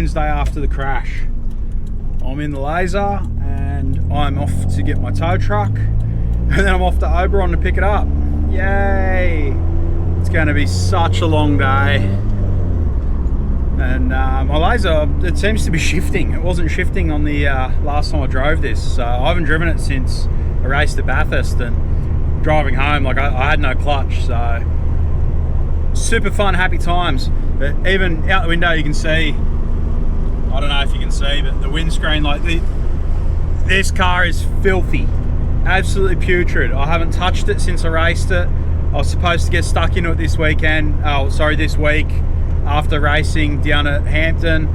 Wednesday after the crash. I'm in the laser and I'm off to get my tow truck, and then I'm off to Oberon to pick it up. Yay! It's going to be such a long day. And my laser, it seems to be shifting. It wasn't shifting on the last time I drove this. So I haven't driven it since I raced at Bathurst, and driving home, like I had no clutch. So super fun, happy times. But even out the window you can see, I don't know if you can see, but the windscreen, like this car is filthy, absolutely putrid. I haven't touched it since I raced it. I was supposed to get stuck into it this weekend, this week, after racing down at Hampton.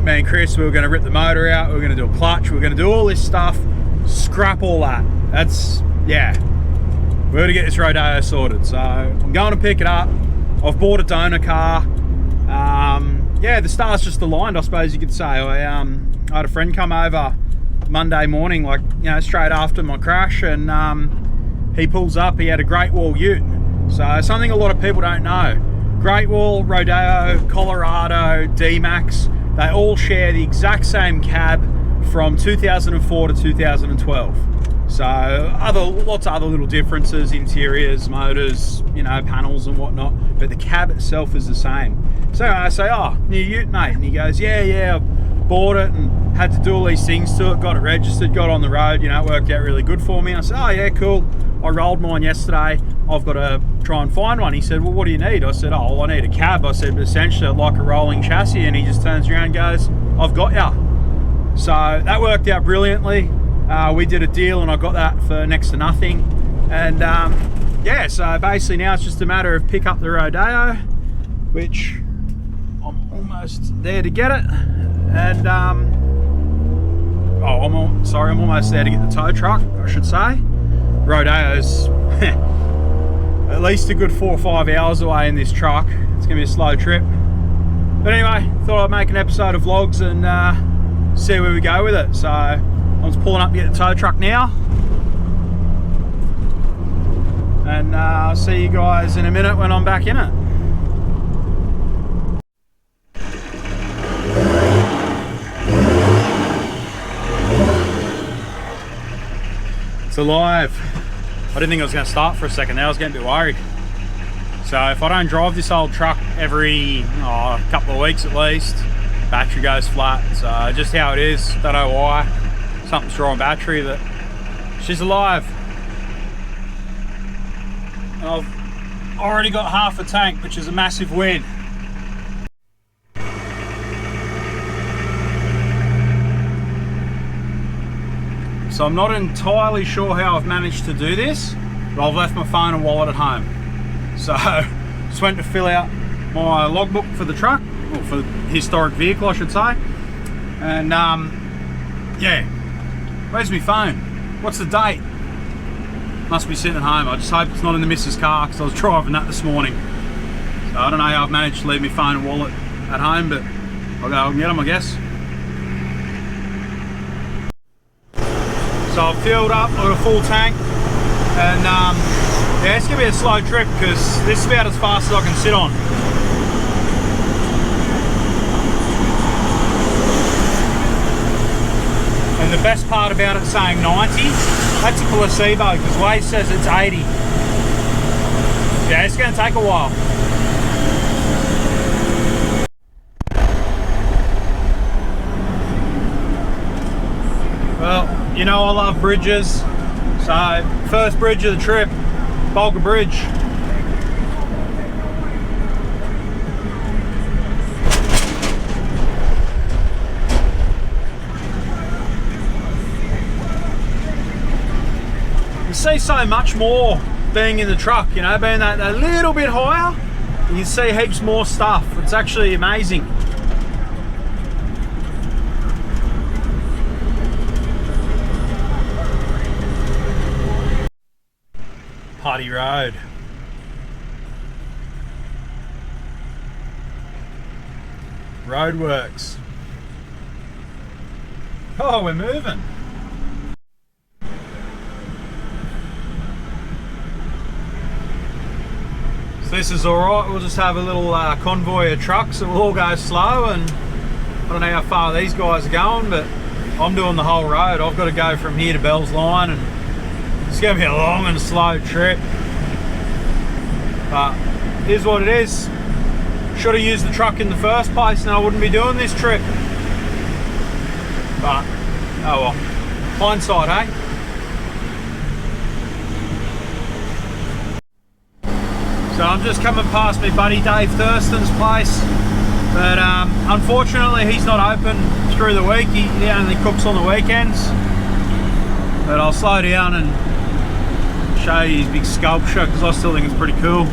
Me and Chris, we were going to rip the motor out, we were going to do a clutch, we were going to do all this stuff, scrap all that. That's, yeah, we're going to get this Rodeo sorted. So I'm going to pick it up. I've bought a donor car. Yeah, the stars just aligned, I suppose you could say. I had a friend come over Monday morning, like, you know, straight after my crash, and he pulls up. He had a Great Wall ute. So something a lot of people don't know. Great Wall, Rodeo, Colorado, D-Max, they all share the exact same cab from 2004 to 2012. So lots of other little differences, interiors, motors, you know, panels and whatnot, but the cab itself is the same. So I say, oh, new ute, mate. And he goes, yeah, I bought it and had to do all these things to it, got it registered, got on the road, you know, it worked out really good for me. And I said, oh yeah, cool. I rolled mine yesterday. I've got to try and find one. He said, well, what do you need? I said, oh, well, I need a cab. I said, but essentially I'd like a rolling chassis. And he just turns around and goes, I've got ya. So that worked out brilliantly. We did a deal and I got that for next to nothing. And yeah, so basically now it's just a matter of pick up the Rodeo, which I'm almost there to get it. And I'm almost there to get the tow truck, I should say. Rodeo's at least a good 4 or 5 hours away in this truck. It's gonna be a slow trip. But anyway, thought I'd make an episode of vlogs and see where we go with it. So I'm just pulling up to get the tow truck now. And I'll see you guys in a minute when I'm back in it. It's alive. I didn't think it was going to start for a second there. I was getting a bit worried. So if I don't drive this old truck every couple of weeks at least, battery goes flat. So just how it is, don't know why. Something's wrong with battery, but she's alive. And I've already got half a tank, which is a massive win. So I'm not entirely sure how I've managed to do this, but I've left my phone and wallet at home. So just went to fill out my logbook for the truck, or for the historic vehicle I should say. And yeah, where's my phone? What's the date? Must be sitting at home. I just hope it's not in the missus' car, because I was driving that this morning. So I don't know how I've managed to leave my phone and wallet at home, but I'll go and get them, I guess. So I've filled up, I've got a full tank, and yeah, it's gonna be a slow trip because this is about as fast as I can sit on. And the best part about it saying 90, that's a placebo because Waze says it's 80. Yeah, it's gonna take a while. Well, you know I love bridges, so first bridge of the trip, Bulga Bridge. You see so much more being in the truck, you know, being that little bit higher, you can see heaps more stuff. It's actually amazing. Party Road. Roadworks. Oh, we're moving. So this is alright, we'll just have a little convoy of trucks that will all go slow and don't know how far these guys are going, but I'm doing the whole road. I've got to go from here to Bell's Line, and it's going to be a long and slow trip. But here's what it is. Should have used the truck in the first place and I wouldn't be doing this trip. But, oh well. Hindsight, eh? So I'm just coming past my buddy Dave Thurston's place. But unfortunately he's not open through the week. He only cooks on the weekends. But I'll slow down and show you his big sculpture because I still think it's pretty cool.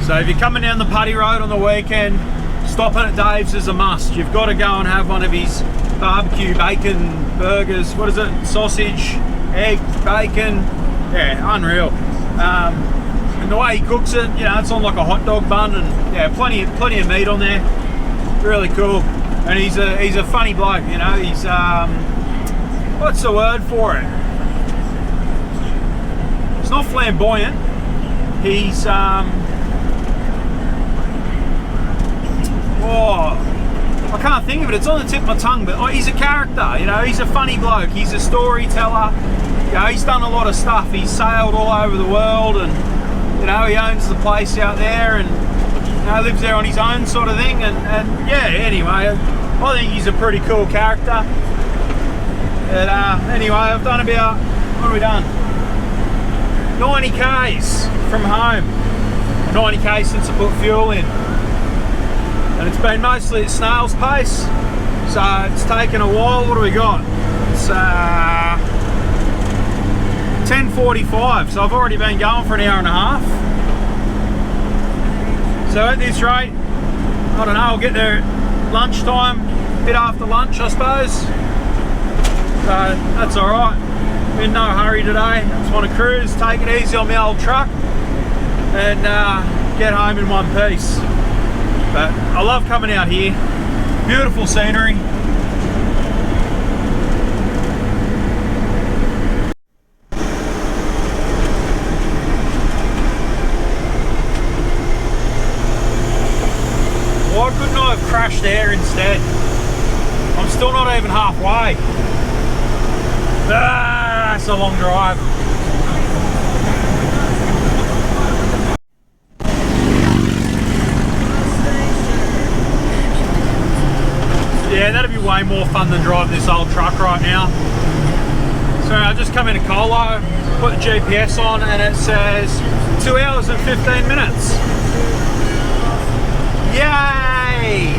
So if you're coming down the Putty Road on the weekend, stopping at Dave's is a must. You've got to go and have one of his barbecue bacon burgers. What is it? Sausage, egg, bacon. Yeah, unreal. And the way he cooks it, you know, it's on like a hot dog bun, and yeah, plenty of meat on there. Really cool. And he's a funny bloke, you know. He's what's the word for it? It's not flamboyant. He's oh, I can't think of it. It's on the tip of my tongue, but he's a character. You know, he's a funny bloke. He's a storyteller. You know, he's done a lot of stuff. He's sailed all over the world, and you know, he owns the place out there, and you know, lives there on his own sort of thing. And yeah, anyway, I think he's a pretty cool character. But anyway, I've done about, what have we done? 90 k's from home. 90 k's since I put fuel in. And it's been mostly at snail's pace, so it's taken a while. What do we got? It's 10:45, so I've already been going for an hour and a half. So at this rate, I don't know, I'll get there at lunchtime, a bit after lunch I suppose. So that's alright. In no hurry today. I just want to cruise, take it easy on my old truck, and get home in one piece. But I love coming out here. Beautiful scenery. Why couldn't I have crashed there instead? I'm still not even halfway. That's a long drive. Yeah, that'd be way more fun than driving this old truck right now. So I just come into Colo, put the GPS on, and it says 2 hours and 15 minutes. Yay!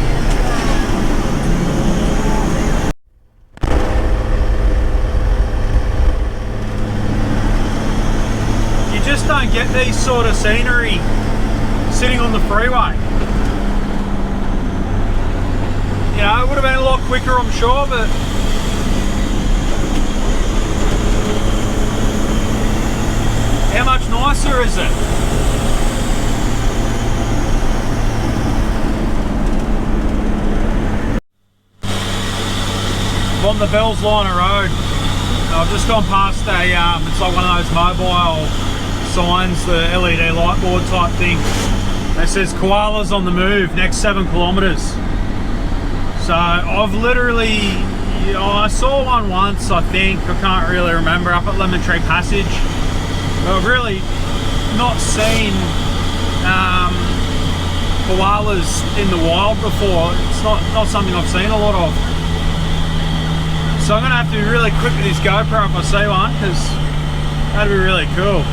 You just don't get these sort of scenery sitting on the freeway. You know, it would have been a lot quicker, I'm sure, but how much nicer is it? I'm on the Bell's Line Road. I've just gone past a, it's like one of those mobile signs, the LED light board type thing. It says koalas on the move, next 7 kilometres. So I've literally, you know, I saw one once, I think, I can't really remember, up at Lemon Tree Passage. But I've really not seen koalas in the wild before. It's not something I've seen a lot of. So I'm going to have to be really quick with this GoPro if I see one, because that'd be really cool.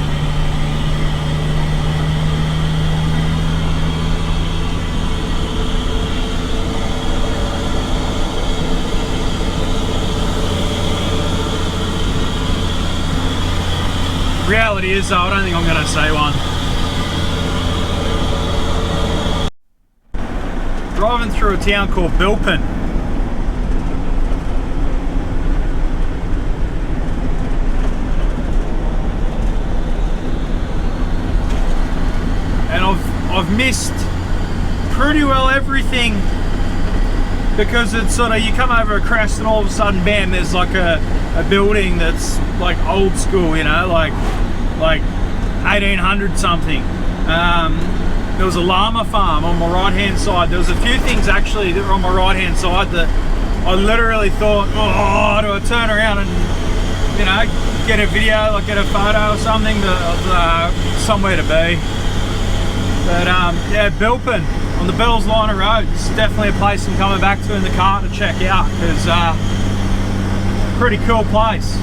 Reality is though, I don't think I'm going to see one. Driving through a town called Bilpin. And I've missed pretty well everything because it's sort of, you come over a crest and all of a sudden, bam, there's like a building that's like old school, you know, like 1800 something. There was a llama farm on my right hand side. There was a few things actually that were on my right hand side that I literally thought, oh, do I turn around and, you know, get a video, like get a photo or something of somewhere to be. But yeah, Bilpin on the Bells line of road. This is definitely a place I'm coming back to in the car to check out, because pretty cool place.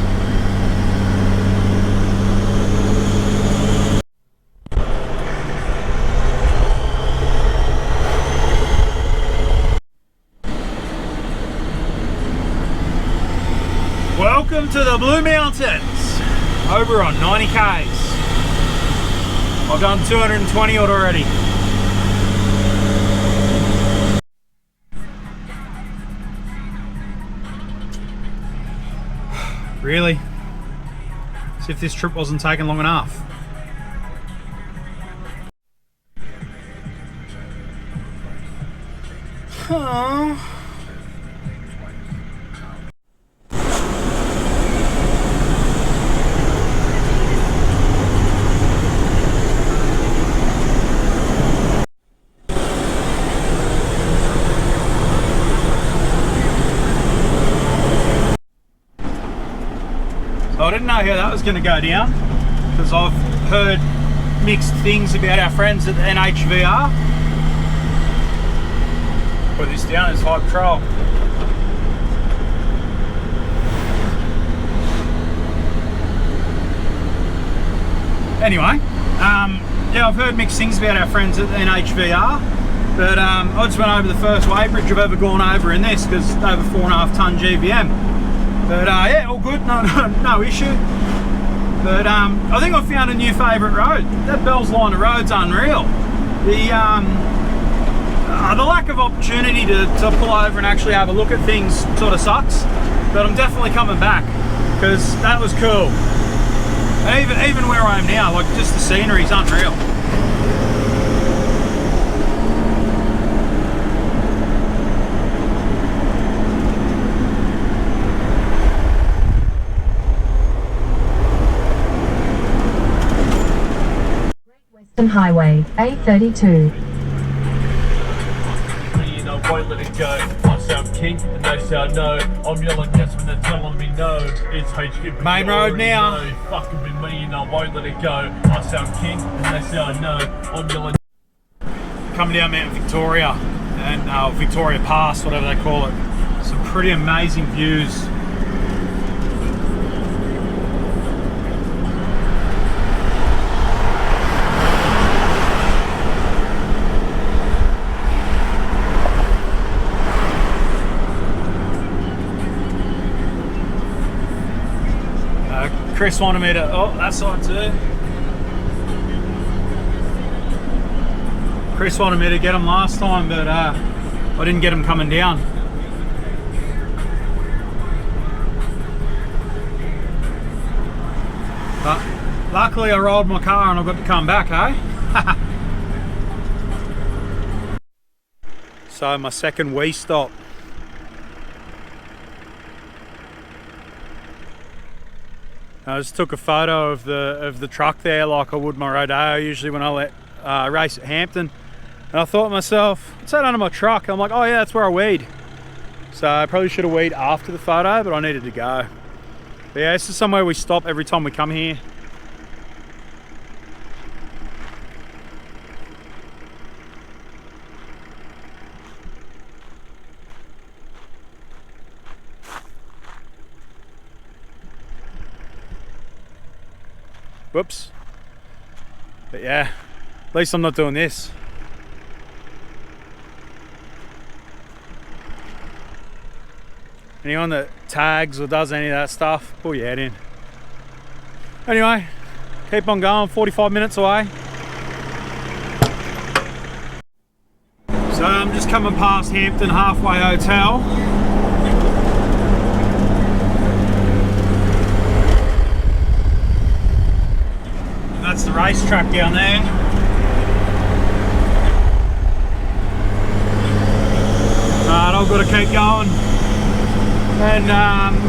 Welcome to the Blue Mountains. Oberon, 90 Ks. I've done 220 odd already. Really? As if this trip wasn't taking long enough. Oh. I didn't know how that was going to go down, because I've heard mixed things about our friends at the NHVR. Put this down as high patrol. Anyway, yeah, I've heard mixed things about our friends at the NHVR, but I just went over the first weighbridge I've ever gone over in this, because over 4.5 tonne GVM. But yeah, all good, no issue. But I think I found a new favourite road. That Bells line of road's unreal. The lack of opportunity to pull over and actually have a look at things sort of sucks. But I'm definitely coming back, because that was cool. And even where I am now, like, just the scenery's unreal. Highway A32. You know, won't let it go. I sound king and they sound no. I'm yelling yes when they're telling me no. It's HQ. Main road now. Know. Fucking with me, you know, won't let it go. I sound king and they sound no. I'm yelling. Coming down Mount Victoria and Victoria Pass, whatever they call it. Some pretty amazing views. Chris wanted me to, oh, that side too. Chris wanted me to get them last time, but I didn't get them coming down. But luckily I rolled my car and I got to come back, eh? So my second wee stop. I just took a photo of the truck there, like I would my Rodeo usually when I race at Hampton. And I thought to myself, what's that under my truck? I'm like, oh yeah, that's where I weed. So I probably should have weed after the photo, but I needed to go. But yeah, this is somewhere we stop every time we come here. Whoops. But yeah, at least I'm not doing this. Anyone that tags or does any of that stuff, pull your head in. Anyway, keep on going, 45 minutes away. So I'm just coming past Hampton Halfway Hotel. That's the racetrack down there. Alright, all good. got to keep going. And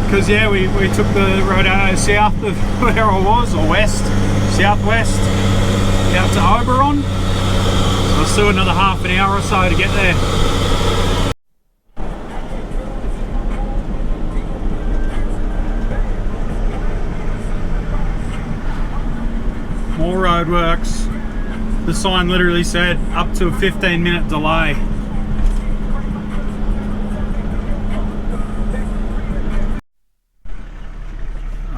because yeah, we took the Rodeo south of where I was, or west, southwest, out to Oberon. So I'll still another half an hour or so to get there. More roadworks. The sign literally said up to a 15-minute delay.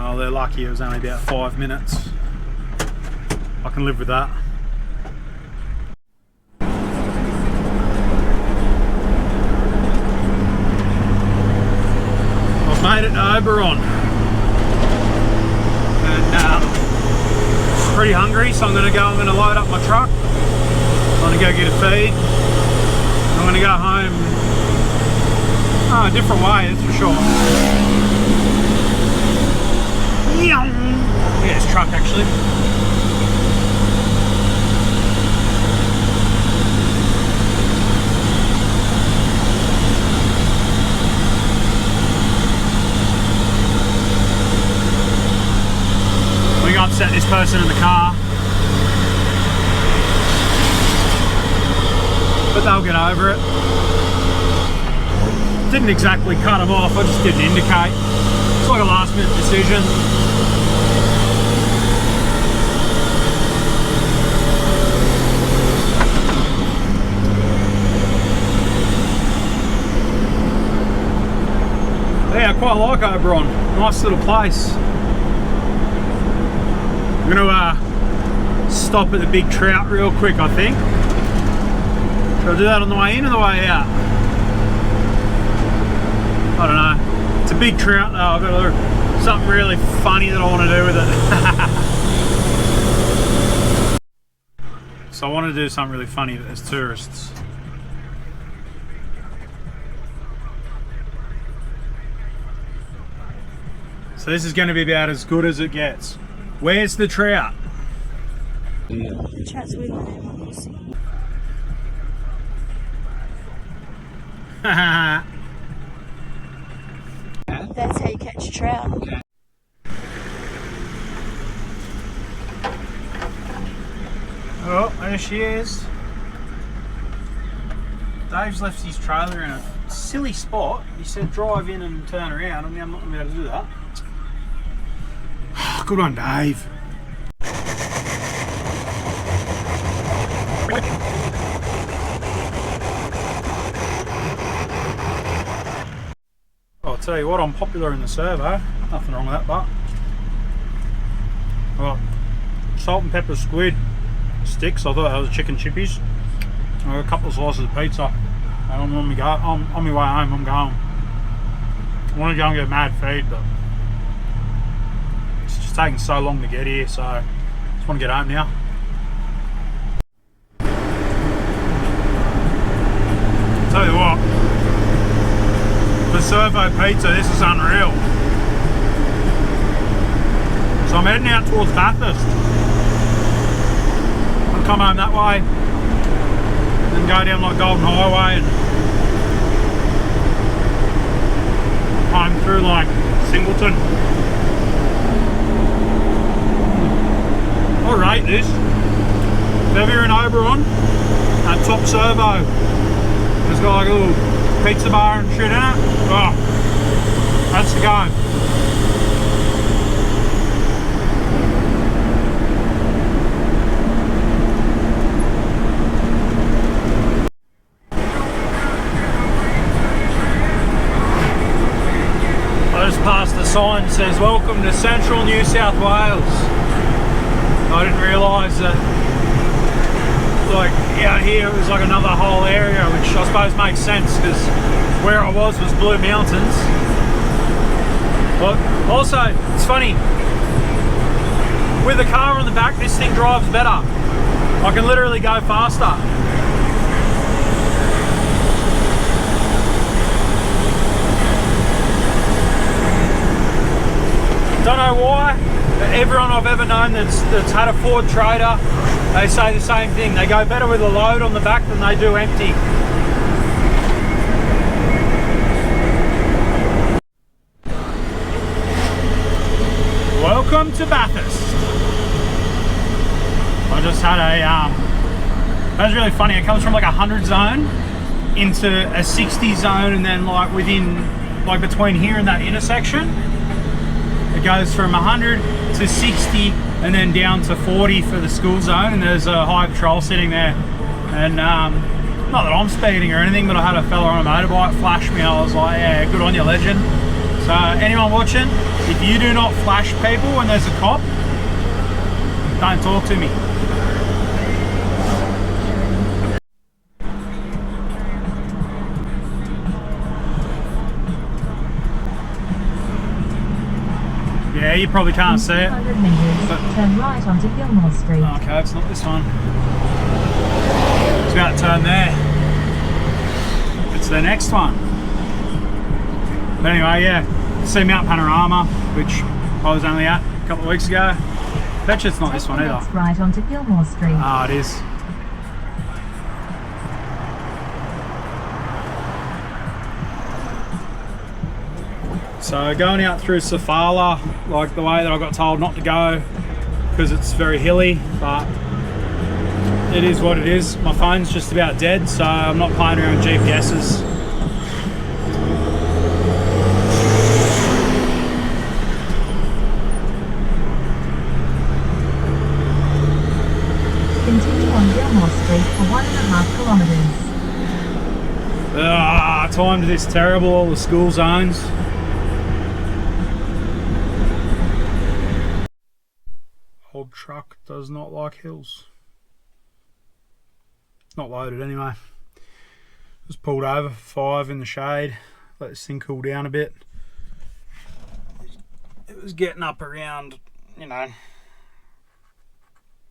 Oh, they're lucky it was only about 5 minutes. I can live with that. I've made it to Oberon. And pretty hungry, so I'm going to load up my truck. I'm going to go get a feed. I'm going to go home. Oh, a different way, that's for sure. Yeah, it's truck actually. We got to upset this person in the car. But they'll get over it. Didn't exactly cut them off, I just didn't indicate. It's like a last minute decision. Yeah, I quite like Oberon. Nice little place. I'm gonna stop at the Big Trout real quick, I think. Should I do that on the way in or the way out? I don't know. It's a big trout though. I've got something really funny that I want to do with it. So I want to do something really funny that there's tourists. So this is going to be about as good as it gets. Where's the trout? The trout's with me. That's how you catch a trout. Oh, there she is. Dave's left his trailer in a silly spot. He said drive in and turn around. I mean, I'm not going to be able to do that. Good one, Dave. I'll tell you what, I'm popular in the servo. Nothing wrong with that, but well, salt and pepper squid sticks. I thought that was chicken chippies. I got a couple of slices of pizza. And I'm on my way home. I'm going. I want to go and get a mad feed, but it's just taking so long to get here. So I just want to get home now. Tell you what, the servo pizza, this is unreal. So I'm heading out towards Bathurst. I'll come home that way, then go down like Golden Highway and home through like Singleton. I'll rate this. If ever you're in Oberon, that top servo, it's got like a little pizza bar and shit in it. Oh, that's the go. I just passed the sign that says welcome to Central New South Wales. I didn't realise that like out here it was like another whole area, which I suppose makes sense because where I was Blue Mountains. But also, it's funny, with the car on the back this thing drives better. I can literally go faster. Don't know why, but everyone I've ever known that's had a Ford Trader, they say the same thing. They go better with a load on the back than they do empty. Welcome to Bathurst. I just had a, that was really funny. It comes from like 100 zone into a 60 zone, and then like within, like between here and that intersection, it goes from 100 to 60 and then down to 40 for the school zone, and there's a high patrol sitting there. And not that I'm speeding or anything, but I had a fella on a motorbike flash me. I was like, yeah, good on you, legend. So anyone watching, if you do not flash people when there's a cop, don't talk to me. Yeah, you probably can't see it. 100 meters, turn right onto Gilmore Street. Okay, it's not this one. It's about to turn there. It's the next one. But anyway, yeah, see Mount Panorama, which I was only at a couple of weeks ago. Bet you it's not this one either. Next right onto Gilmore Street. Ah, it is. So going out through Safala, like the way that I got told not to go, because it's very hilly, but it is what it is. My phone's just about dead, so I'm not playing around with GPSs. Continue on Gilmore Street for 1.5 kilometers. Timed this terrible, all the school zones. Old truck does not like hills. Not loaded anyway. Just pulled over for 5 in the shade, let this thing cool down a bit. It was getting up around, you know,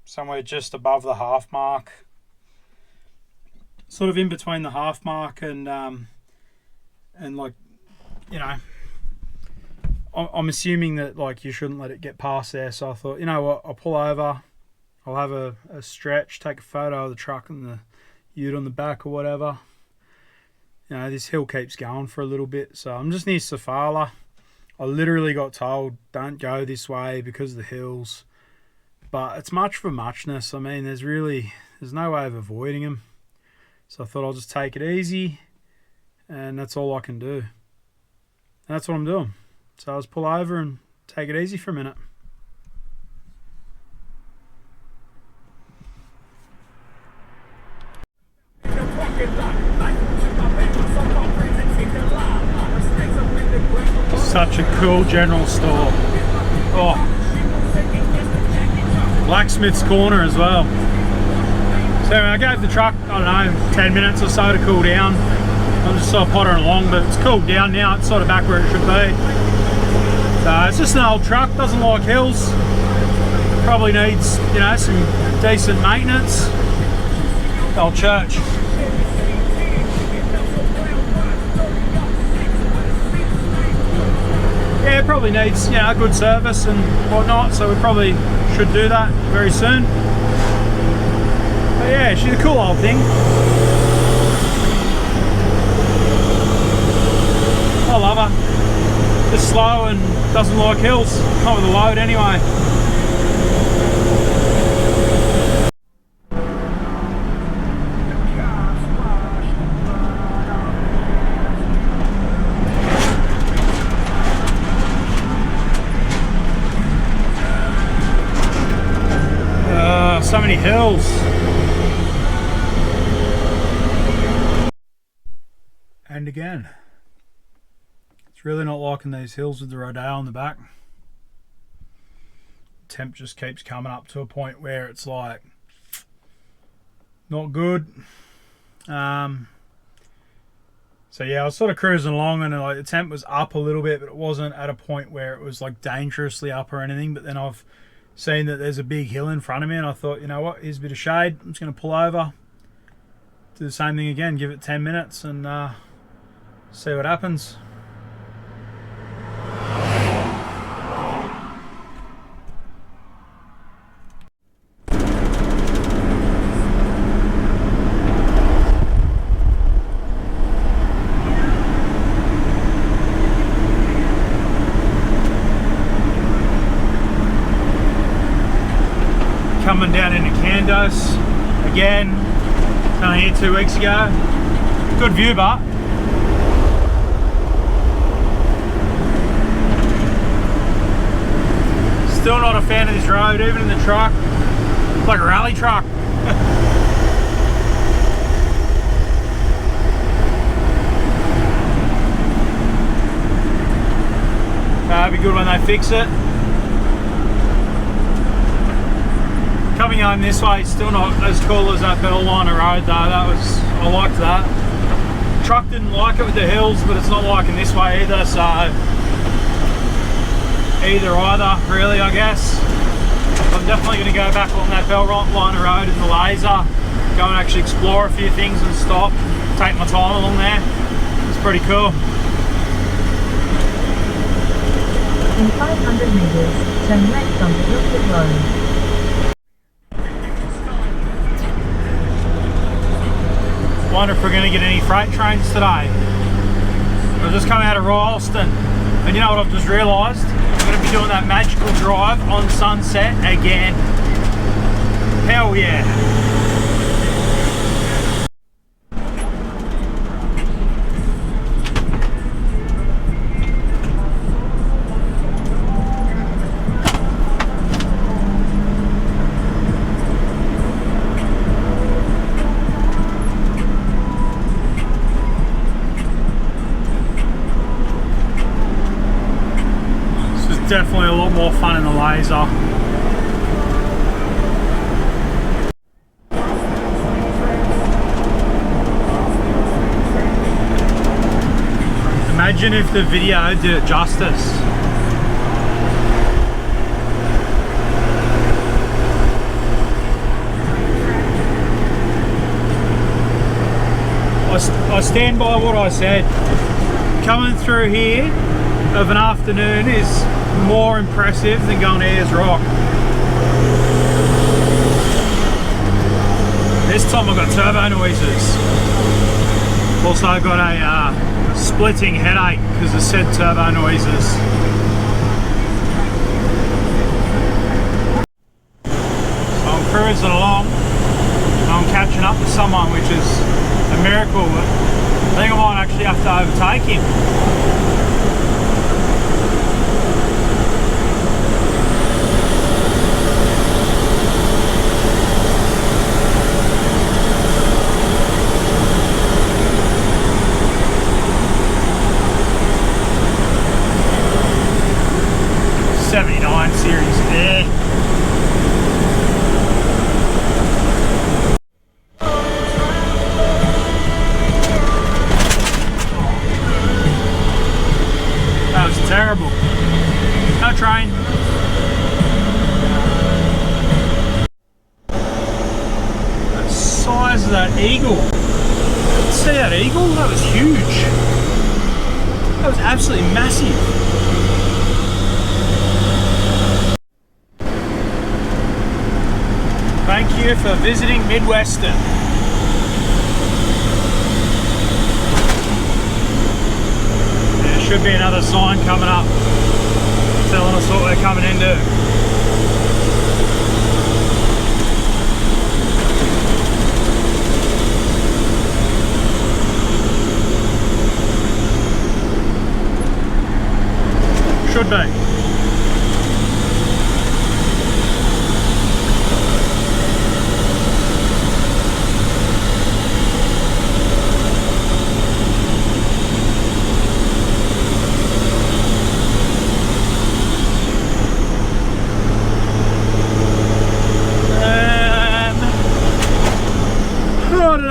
somewhere just above the half mark, sort of in between the half mark and like, you know, I'm assuming that like you shouldn't let it get past there. So I thought, you know what, I'll pull over, I'll have a stretch, take a photo of the truck and the ute on the back or whatever. You know, this hill keeps going for a little bit, so I'm just near Safala. I literally got told don't go this way because of the hills, but it's much for muchness. I mean, there's no way of avoiding them. So I thought I'll just take it easy, and that's all I can do. And that's what I'm doing. So I'll just pull over and take it easy for a minute. Such a cool general store. Oh, Blacksmith's Corner as well. So I gave the truck, I don't know, 10 minutes or so to cool down. I'm just sort of pottering along, but it's cooled down now. It's sort of back where it should be. So it's just an old truck, doesn't like hills. Probably needs, you know, some decent maintenance. Old church. Yeah, it probably needs, you know, good service and whatnot, so we probably should do that very soon. But yeah, she's a cool old thing. I love her. Just slow and doesn't like hills. Not with a load anyway. So many hills. And again, it's really not liking these hills with the Rodeo on the back. Temp just keeps coming up to a point where it's like not good. So yeah, I was sort of cruising along and like the temp was up a little bit, but it wasn't at a point where it was like dangerously up or anything. But then I've seen that there's a big hill in front of me and I thought, you know what, here's a bit of shade. I'm just going to pull over, do the same thing again, give it 10 minutes and see what happens. windows again. Only here 2 weeks ago. Good view, but still not a fan of this road, even in the truck. It's like a rally truck. That'd be good when they fix it. Coming home this way, it's still not as cool as that Bellwiner road though. I liked that. Truck didn't like it with the hills, but it's not liking this way either, so either really, I guess. I'm definitely going to go back on that Bellwiner road in the laser, go and actually explore a few things and stop, take my time along there. It's pretty cool. In 500 meters, turn left onto Ilford Road. Wonder if we're going to get any freight trains today. I've just come out of Rylston, and you know what I've just realised? I'm going to be doing that magical drive on Sunset again. Hell yeah. Definitely a lot more fun in the laser. Imagine if the video did it justice. I stand by what I said. Coming through here of an afternoon is more impressive than going to Ayers Rock. This time I've got turbo noises. Also I've got a splitting headache because of said turbo noises. So I'm cruising along and I'm catching up with someone, which is a miracle. I think I might actually have to overtake him. Series. That was terrible. No train. The size of that eagle. See that eagle? That was huge. That was absolutely massive. Thank you for visiting Midwestern. There should be another sign coming up telling us what we're coming into. Should be.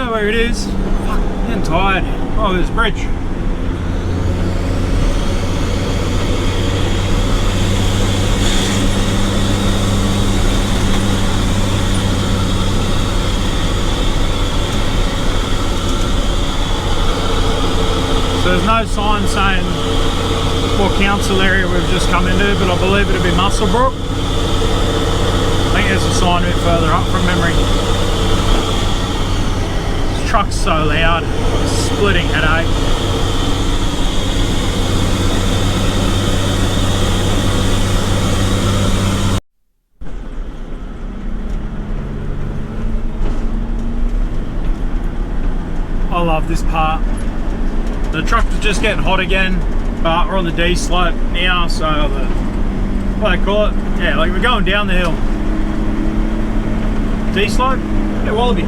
Where it is. Fuck, I'm getting tired. Oh, there's a bridge. So there's no sign saying what council area we've just come into, but I believe it'll be Musselbrook. I think there's a sign a bit further up from memory. Truck's so loud, splitting headache. I love this part. The truck was just getting hot again, but we're on the D slope now, so what do they call it? Yeah, like we're going down the hill. D slope? Yeah, Wallaby.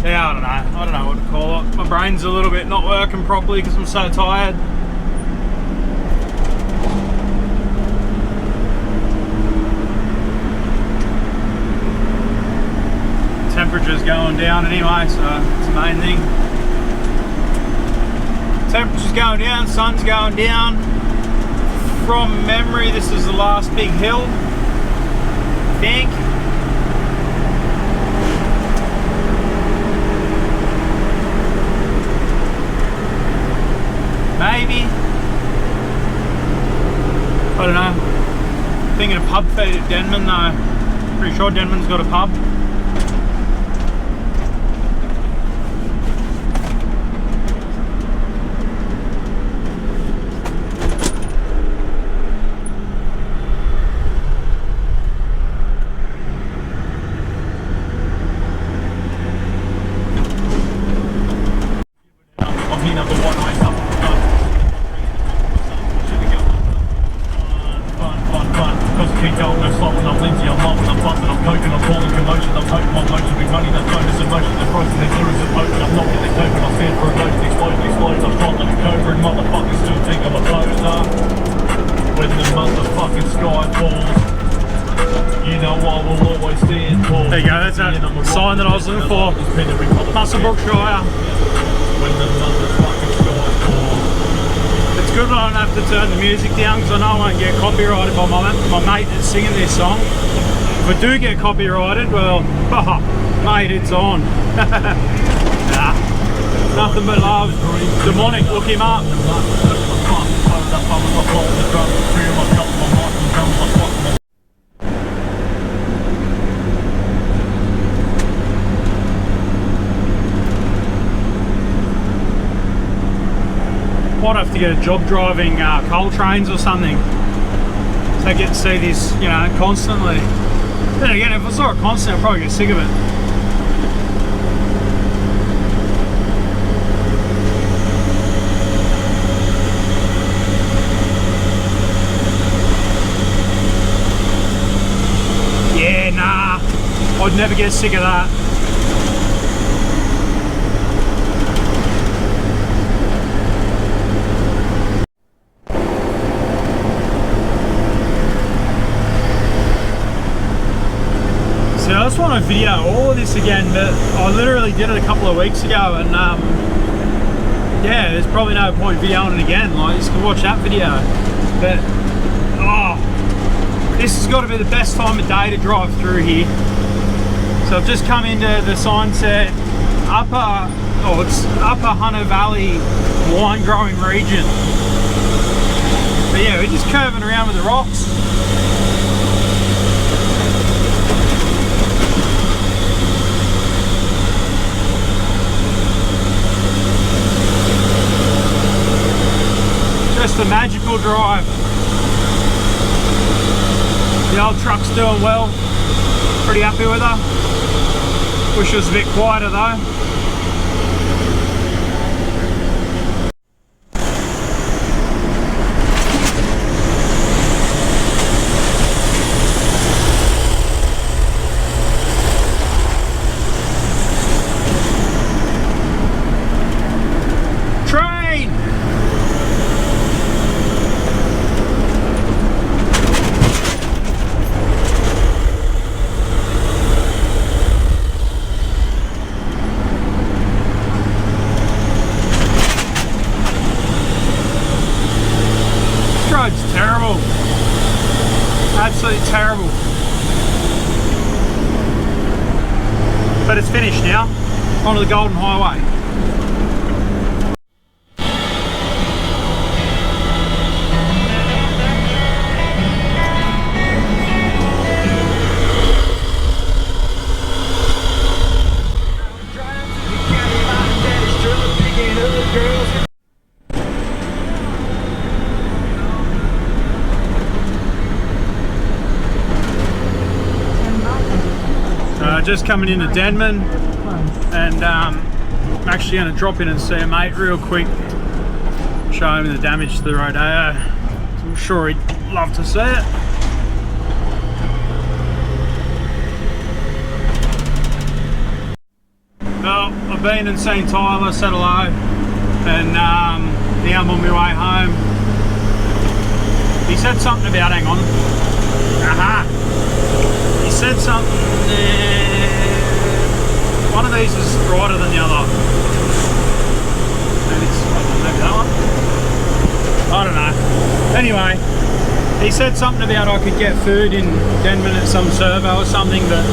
Yeah, I don't know what to call it. My brain's a little bit not working properly because I'm so tired. Temperature's going down anyway, so it's the main thing. Temperature's going down, sun's going down. From memory, this is the last big hill, I think. Maybe. I don't know. Thinking of pub feed at Denman though. Pretty sure Denman's got a pub. There you go, that's that sign that I was looking for. Musselbrook Shire. It's good when I don't have to turn the music down because I know I won't get copyrighted by my mate that's singing this song. If I do get copyrighted, well, mate, it's on. Nah, nothing but love. Demonic, look him up. Might have to get a job driving coal trains or something, so I get to see this, you know, constantly. Then again, if I saw it constantly, I'd probably get sick of it. Yeah, nah, I'd never get sick of that. I just want to video all of this again, but I literally did it a couple of weeks ago, and yeah, there's probably no point videoing it again. Like, you can watch that video, but oh, this has got to be the best time of day to drive through here. So I've just come into the sign set it's Upper Hunter Valley wine growing region. But yeah, we're just curving around with the rocks. Just a magical drive. The old truck's doing well. Pretty happy with her. Wish it was a bit quieter though. Road's terrible, absolutely terrible, but it's finished now. Onto the Golden Highway. just coming into Denman, Close. and I'm actually going to drop in and see a mate real quick, show him the damage to the Rodeo. I'm sure he'd love to see it. Well, I've been and seen Tyler, said hello, and now I'm on my way home. He said something about, hang on. Aha! He said something, one of these is brighter than the other. Maybe that one? I don't know. Anyway, he said something about I could get food in Denman at some servo or something, but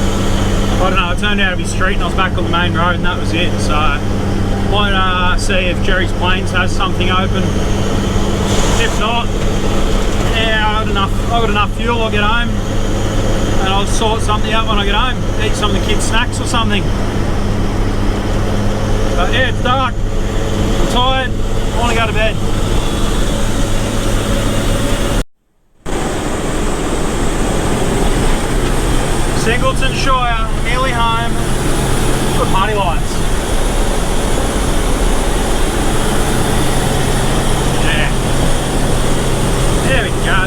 I don't know, it turned out to be street and I was back on the main road and that was it. So might see if Jerry's Plains has something open. If not, yeah, I've got enough fuel. I'll get home and I'll sort something out when I get home. Eat some of the kids' snacks or something. But yeah, it's dark. I'm tired. I want to go to bed. Singleton Shire, nearly home. Good party lights. Yeah. There we go.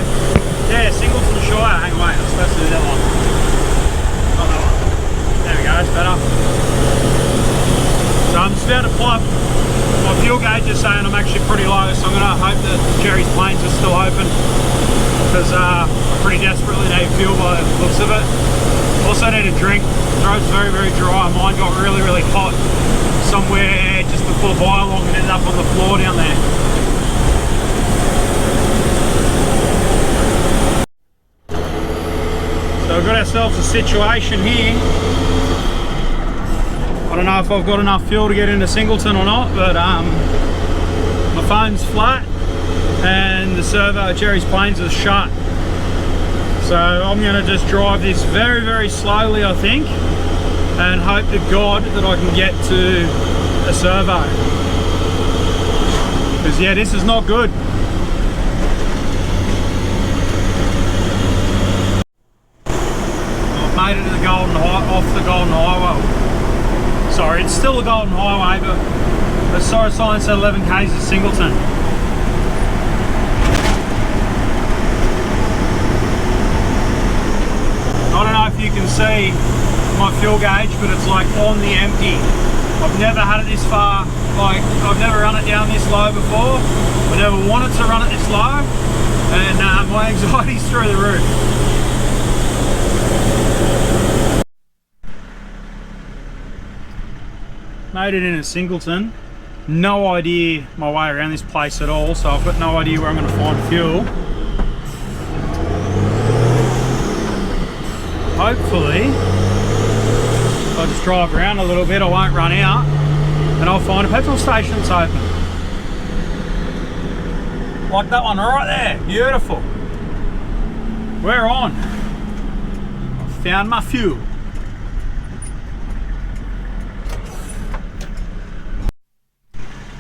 Yeah, Singleton Shire. Hang on, wait, I'm supposed to do that one. Oh, that one. There we go, that's better. So I'm just about to pull up. My fuel gauge is saying I'm actually pretty low, so I'm going to hope that Jerry's Plains is still open, because I pretty desperately need fuel by the looks of it. Also need a drink. The road's very, very dry. Mine got really, really hot somewhere just before Bylong and ended up on the floor down there. So we've got ourselves a situation here. I don't know if I've got enough fuel to get into Singleton or not, but my phone's flat and the servo at Jerry's Plains is shut. So I'm going to just drive this very, very slowly, I think, and hope to God that I can get to a servo. Because yeah, this is not good. I've made it to the off the Golden Highway. Sorry, it's still the Golden Highway, but I saw a sign that said 11 k's to Singleton. I don't know if you can see my fuel gauge, but it's like on the empty. I've never had it this far, like I've never run it down this low before. I never wanted to run it this low, and my anxiety's through the roof. Made it in at Singleton. No idea my way around this place at all, so I've got no idea where I'm going to find fuel. Hopefully, if I just drive around a little bit, I won't run out and I'll find a petrol station that's open. Like that one right there, beautiful. We're on. I found my fuel.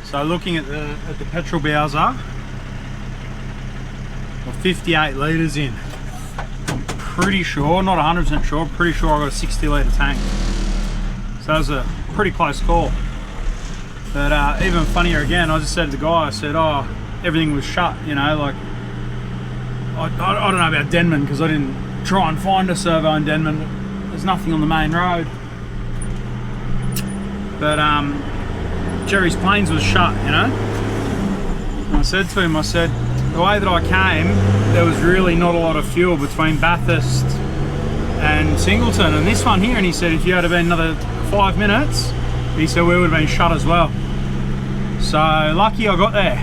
So looking at the petrol bowser, got 58 litres in. Pretty sure, not 100% sure, pretty sure I got a 60 litre tank. So that was a pretty close call. But even funnier again, I just said to the guy, I said, oh, everything was shut, you know, like, I don't know about Denman, because I didn't try and find a servo in Denman. There's nothing on the main road. But Jerry's Plains was shut, you know. And I said to him, I said, the way that I came, there was really not a lot of fuel between Bathurst and Singleton and this one here, and he said if you had been another 5 minutes, he said we would have been shut as well. So lucky I got there.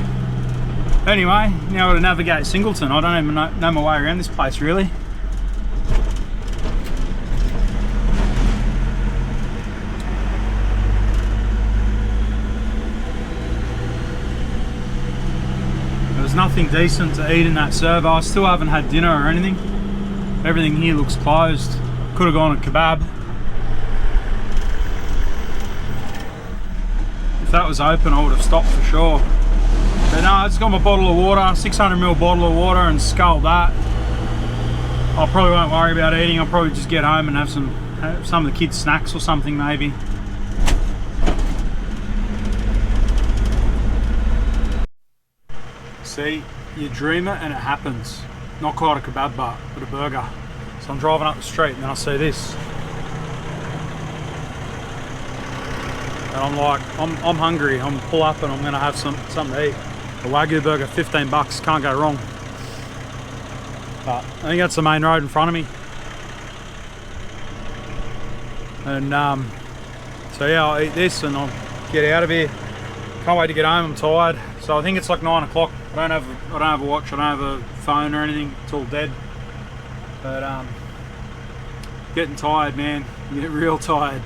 Anyway, now I've got to navigate Singleton. I don't even know my way around this place really. There's nothing decent to eat in that servo. I still haven't had dinner or anything. Everything here looks closed. Could have gone a kebab. If that was open, I would have stopped for sure. But no, I just got my bottle of water, 600ml bottle of water, and sculled that. I probably won't worry about eating. I'll probably just get home and have some some of the kids' snacks or something maybe. See, you dream it and it happens. Not quite a kebab bar, but a burger. So I'm driving up the street and then I see this. And I'm like, I'm hungry. I'm gonna pull up and I'm gonna have something to eat. A Wagyu burger, 15 bucks, can't go wrong. But I think that's the main road in front of me. And so yeah, I'll eat this and I'll get out of here. Can't wait to get home, I'm tired. So I think it's like 9 o'clock. I don't have a watch, I don't have a phone or anything, it's all dead. But getting tired, man, you get real tired.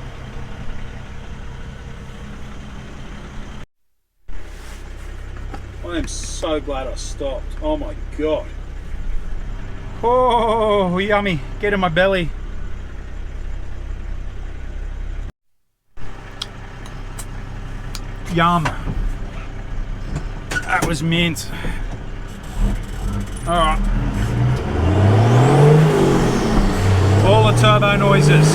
I am so glad I stopped. Oh my god. Oh, yummy. Get in my belly. Yum. That was mint. Alright. All the turbo noises.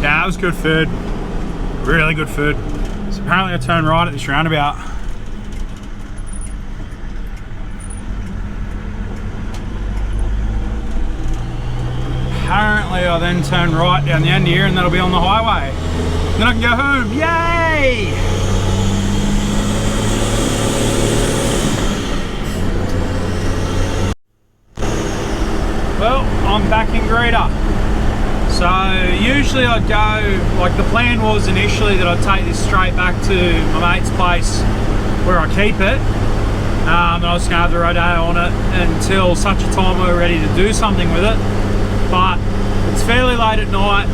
Yeah, that was good food. Really good food. So apparently I turned right at this roundabout. Apparently I then turn right down the end here and that'll be on the highway. Then I can go home. Yay! Well, I'm back in Greta. So usually I'd go, like the plan was initially that I'd take this straight back to my mate's place where I keep it. And I was going to have the Rodeo on it until such a time we were ready to do something with it. But it's fairly late at night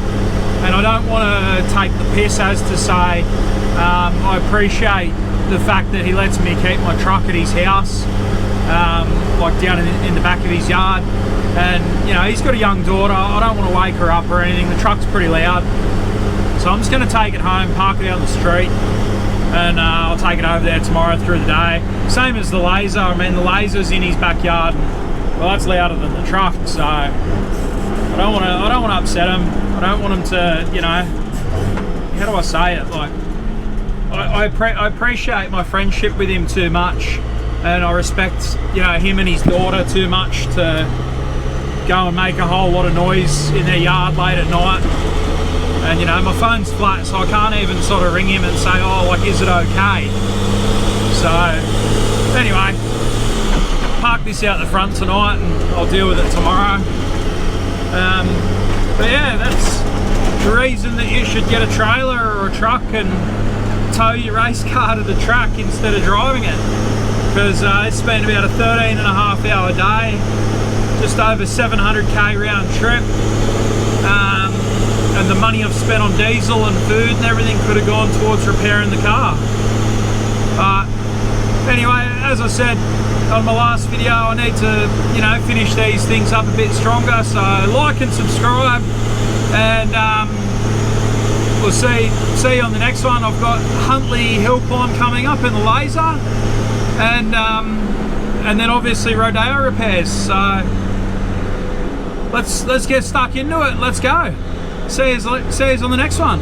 and I don't want to take the piss, as to say. I appreciate the fact that he lets me keep my truck at his house, like down in the back of his yard. And you know, he's got a young daughter, I don't want to wake her up or anything, the truck's pretty loud. So I'm just going to take it home, park it out on the street, and I'll take it over there tomorrow through the day. Same as the laser. I mean, the laser's in his backyard, and, well, that's louder than the truck, so I don't want to upset him. I don't want him to, you know, how do I say it, like, I appreciate my friendship with him too much, and I respect, you know, him and his daughter too much to go and make a whole lot of noise in their yard late at night. And you know, my phone's flat, so I can't even sort of ring him and say, oh, like, is it okay? So anyway, park this out the front tonight and I'll deal with it tomorrow. But yeah, that's the reason that you should get a trailer or a truck and tow your race car to the track instead of driving it, because it's been about a 13.5 hour day, just over 700k round trip, and the money I've spent on diesel and food and everything could have gone towards repairing the car. But anyway, as I said on my last video, I need to, you know, finish these things up a bit stronger, so like and subscribe, and we'll see you on the next one. I've got Huntley Hill Climb coming up in the laser, and then obviously Rodeo repairs. So let's get stuck into it. Let's go. See you on the next one.